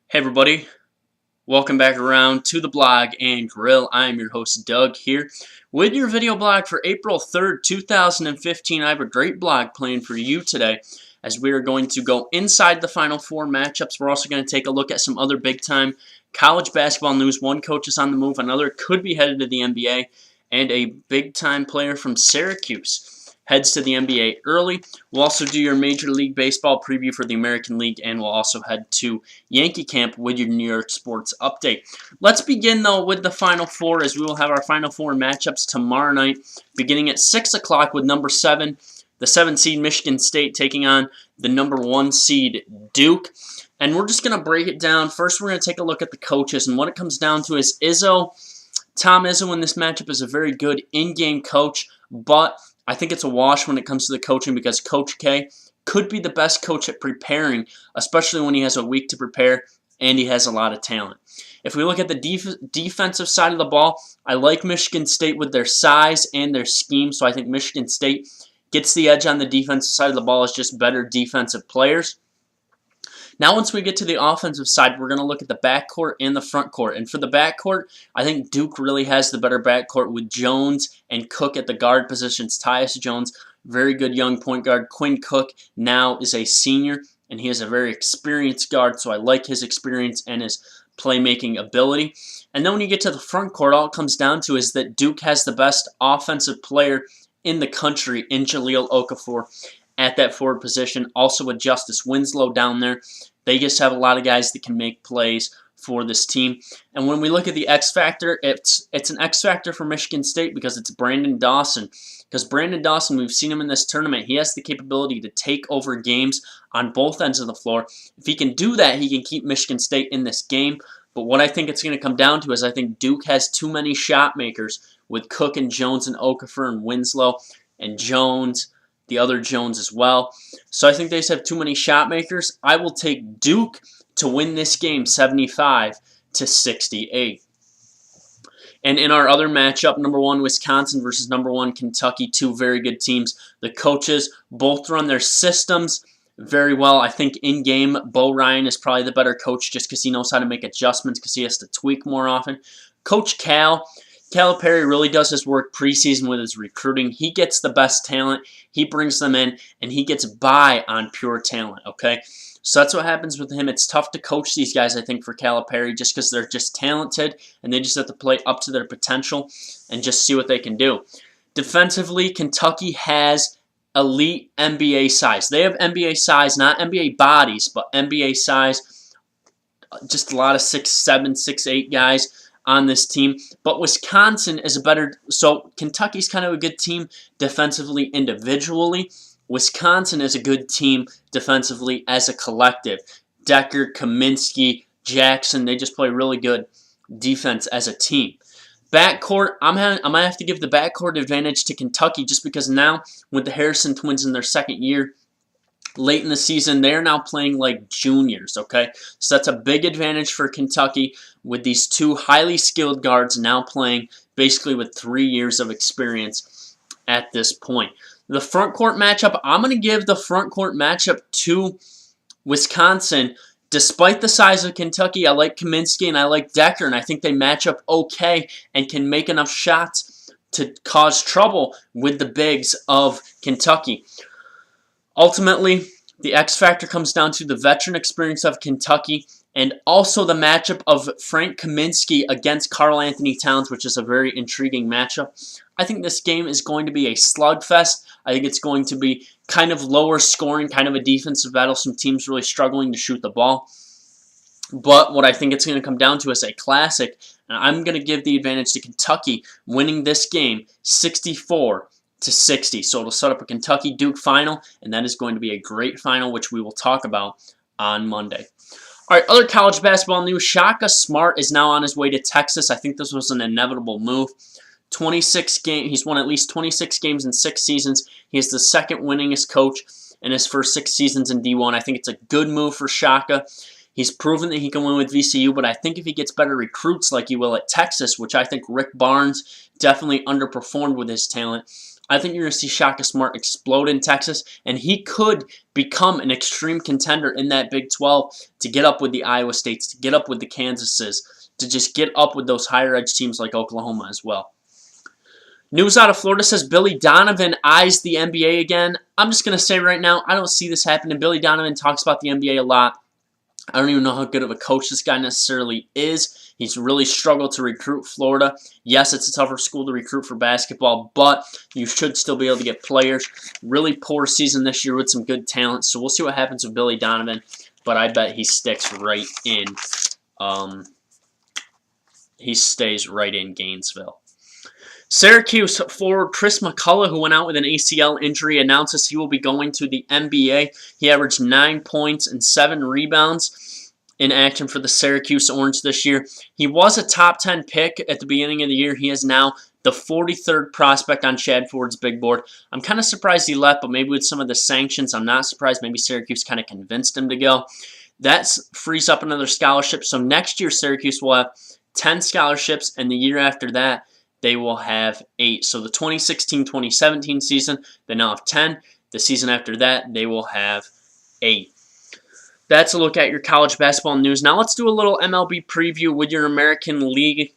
Hey everybody, welcome back around to the blog and grill. I am your host Doug here with your video blog for April 3rd, 2015. I have a great blog planned for you today as we are going to go inside the Final Four matchups. We're also going to take a look at some other big time college basketball news. One coach is on the move, another could be headed to the NBA, and a big time player from Syracuse heads to the NBA early. We'll also do your Major League Baseball preview for the American League, and we'll also head to Yankee camp with your New York sports update. Let's begin, though, with the Final Four, as we will have our Final Four matchups tomorrow night, beginning at 6 o'clock with number 7, the 7 seed Michigan State taking on the number 1 seed Duke. And we're just going to break it down. First, we're going to take a look at the coaches, and what it comes down to is Tom Izzo in this matchup is a very good in-game coach, but I think it's a wash when it comes to the coaching because Coach K could be the best coach at preparing, especially when he has a week to prepare and he has a lot of talent. If we look at the defensive side of the ball, I like Michigan State with their size and their scheme, so I think Michigan State gets the edge on the defensive side of the ball as just better defensive players. Now once we get to the offensive side, we're going to look at the backcourt and the frontcourt. And for the backcourt, I think Duke really has the better backcourt with Jones and Cook at the guard positions. Tyus Jones, very good young point guard. Quinn Cook now is a senior, and he is a very experienced guard, so I like his experience and his playmaking ability. And then when you get to the frontcourt, all it comes down to is that Duke has the best offensive player in the country in Jahlil Okafor at that forward position. Also with Justice Winslow down there. They just have a lot of guys that can make plays for this team. And when we look at the X Factor, it's an X Factor for Michigan State because it's Brandon Dawson. Because Brandon Dawson, we've seen him in this tournament, he has the capability to take over games on both ends of the floor. If he can do that, he can keep Michigan State in this game. But what I think it's going to come down to is I think Duke has too many shot makers with Cook and Jones and Okafor and Winslow and Jones, the other Jones as well. So I think they just have too many shot makers. I will take Duke to win this game 75-68. And in our other matchup, number 1 Wisconsin versus number 1 Kentucky, two very good teams. The coaches both run their systems very well. I think in-game, Bo Ryan is probably the better coach just because he knows how to make adjustments because he has to tweak more often. Coach Calipari really does his work preseason with his recruiting. He gets the best talent, he brings them in, and he gets by on pure talent, okay? So that's what happens with him. It's tough to coach these guys, I think, for Calipari just because they're just talented, and they just have to play up to their potential and just see what they can do. Defensively, Kentucky has elite NBA size. They have NBA size, not NBA bodies, but NBA size. Just a lot of 6'7", 6'8" guys on this team, but Wisconsin is a better, so Kentucky's kind of a good team defensively individually. Wisconsin is a good team defensively as a collective. Decker, Kaminsky, Jackson, they just play really good defense as a team. Backcourt, I'm going to have to give the backcourt advantage to Kentucky just because now with the Harrison twins in their second year, late in the season, they're now playing like juniors, okay? So that's a big advantage for Kentucky with these two highly skilled guards now playing basically with 3 years of experience at this point. The front court matchup, I'm going to give the front court matchup to Wisconsin. Despite the size of Kentucky, I like Kaminsky and I like Decker, and I think they match up okay and can make enough shots to cause trouble with the bigs of Kentucky. Ultimately, the X factor comes down to the veteran experience of Kentucky and also the matchup of Frank Kaminsky against Karl Anthony Towns, which is a very intriguing matchup. I think this game is going to be a slugfest. I think it's going to be kind of lower scoring, kind of a defensive battle. Some teams really struggling to shoot the ball. But what I think it's going to come down to is a classic, and I'm going to give the advantage to Kentucky winning this game 64-60. So it'll set up a Kentucky-Duke final, and that is going to be a great final, which we will talk about on Monday. All right, other college basketball news. Shaka Smart is now on his way to Texas. I think this was an inevitable move. 26 games. He's won at least 26 games in 6 seasons. He is the second winningest coach in his first 6 seasons in D1. I think it's a good move for Shaka. He's proven that he can win with VCU, but I think if he gets better recruits like he will at Texas, which I think Rick Barnes definitely underperformed with his talent, I think you're going to see Shaka Smart explode in Texas, and he could become an extreme contender in that Big 12 to get up with the Iowa States, to get up with the Kansases, to just get up with those higher edge teams like Oklahoma as well. News out of Florida says Billy Donovan eyes the NBA again. I'm just going to say right now, I don't see this happening. Billy Donovan talks about the NBA a lot. I don't even know how good of a coach this guy necessarily is. He's really struggled to recruit Florida. Yes, it's a tougher school to recruit for basketball, but you should still be able to get players. Really poor season this year with some good talent, so we'll see what happens with Billy Donovan, but I bet he sticks right in. He stays right in Gainesville. Syracuse forward Chris McCullough, who went out with an ACL injury, announces he will be going to the NBA. He averaged 9 points and 7 rebounds in action for the Syracuse Orange this year. He was a top 10 pick at the beginning of the year. He is now the 43rd prospect on Chad Ford's big board. I'm kind of surprised he left, but maybe with some of the sanctions, I'm not surprised. Maybe Syracuse kind of convinced him to go. That frees up another scholarship. So next year, Syracuse will have 10 scholarships, and the year after that, they will have 8. So the 2016-2017 season, they now have 10. The season after that, they will have 8. That's a look at your college basketball news. Now let's do a little MLB preview with your American League.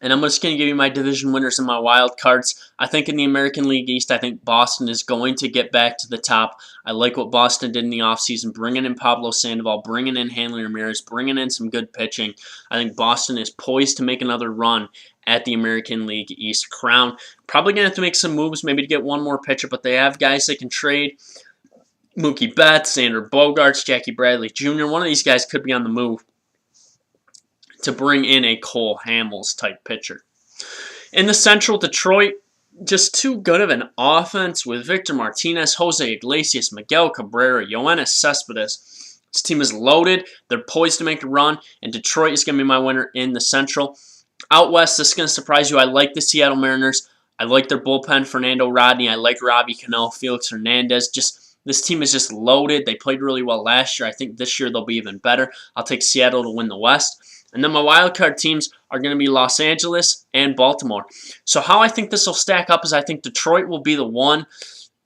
And I'm just going to give you my division winners and my wild cards. I think in the American League East, I think Boston is going to get back to the top. I like what Boston did in the offseason, bringing in Pablo Sandoval, bringing in Hanley Ramirez, bringing in some good pitching. I think Boston is poised to make another run at the American League East crown. Probably going to have to make some moves, maybe to get one more pitcher, but they have guys they can trade. Mookie Betts, Xander Bogaerts, Jackie Bradley Jr. One of these guys could be on the move to bring in a Cole Hamels type pitcher. In the Central, Detroit, just too good of an offense with Victor Martinez, Jose Iglesias, Miguel Cabrera, Yoenis Cespedes. This team is loaded. They're poised to make a run, and Detroit is going to be my winner in the Central. Out West, this is going to surprise you. I like the Seattle Mariners. I like their bullpen, Fernando Rodney. I like Robbie Cano, Felix Hernandez. This team is just loaded. They played really well last year. I think this year they'll be even better. I'll take Seattle to win the West. And then my wildcard teams are going to be Los Angeles and Baltimore. So how I think this will stack up is I think Detroit will be the 1.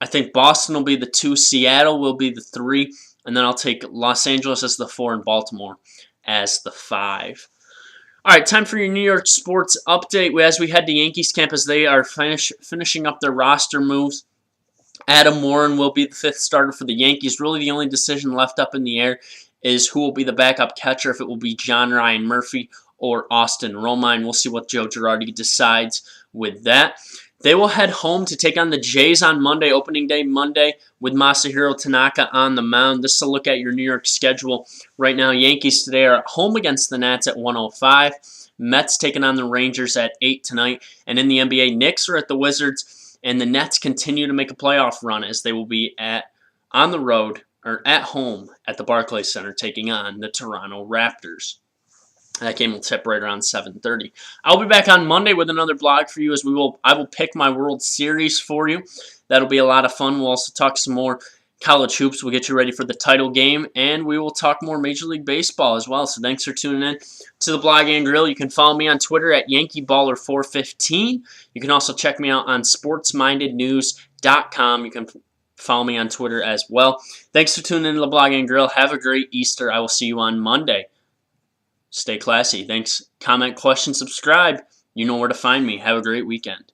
I think Boston will be the 2. Seattle will be the 3. And then I'll take Los Angeles as the 4 and Baltimore as the 5. All right, time for your New York sports update. As we head to Yankees camp as they are finishing up their roster moves. Adam Warren will be the 5th starter for the Yankees. Really the only decision left up in the air is who will be the backup catcher, if it will be John Ryan Murphy or Austin Romine. We'll see what Joe Girardi decides with that. They will head home to take on the Jays on Monday, opening day Monday, with Masahiro Tanaka on the mound. This is a look at your New York schedule. Right now, Yankees today are at home against the Nats at 1:05. Mets taking on the Rangers at 8 tonight. And in the NBA, Knicks are at the Wizards, and the Nets continue to make a playoff run as they will be on the road or at home at the Barclays Center taking on the Toronto Raptors. That game will tip right around 7:30. I'll be back on Monday with another blog for you as I will pick my World Series for you. That'll be a lot of fun. We'll also talk some more college hoops. We'll get you ready for the title game, and we will talk more Major League Baseball as well. So thanks for tuning in to the Blog and Grill. You can follow me on Twitter at YankeeBaller415. You can also check me out on SportsMindedNews.com. You can follow me on Twitter as well. Thanks for tuning in to the Blog and Grill. Have a great Easter. I will see you on Monday. Stay classy. Thanks. Comment, question, subscribe. You know where to find me. Have a great weekend.